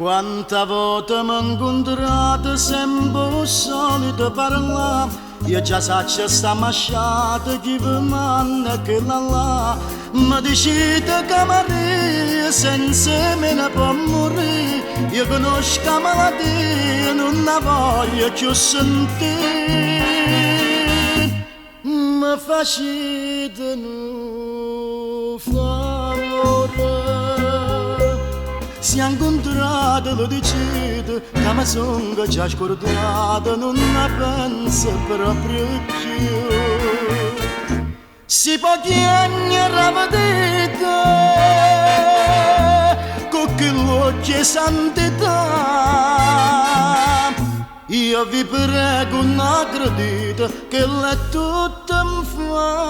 Quanta volte mi incontrate sempre il solito parlare. Io già saccio sta masciata chi vi manna che là. Mi dicete che Maria senza me ne può morire. Io conosco la malattia, non la voglio più sentire. Mi facete un favore. Si è incontrato, lo dicete, che mi sono già scordato, non ne penso proprio più. Si può chiamare a vedere, con quell'occhio santità. Io vi prego, non accredite, che è tutta infamità.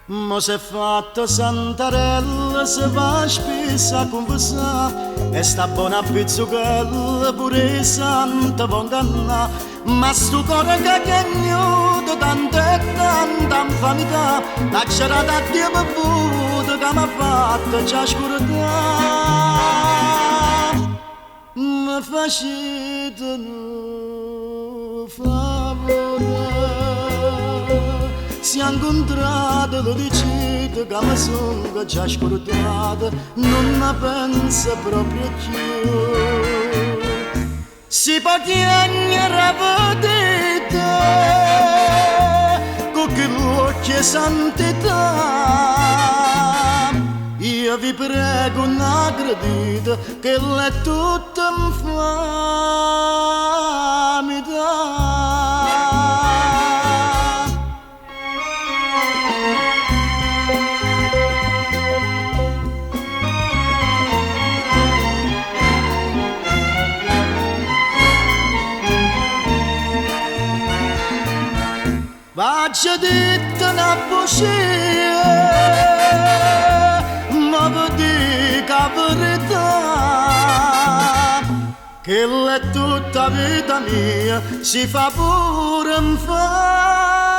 Mo si è fatta Santarella, si va spesso a conversare e sta buona a pizzucchella, pure santa vonganna. Ma sto cuore che è agnuto, tanta e tanta infamità, lascerà da Dio bevuto che mi ha fatto già scordare. Mi facete un favore. Si è incontrato, lo dicete, che mi sono già scordato, non ne penso proprio più. Si può chiamare a vedere, con quell'occhio santità. Io vi prego, non accredite, che è tutta infamità. Faccia detta una bugia, ma vi dico la verità, che è tutta vita mia, si fa pure infame.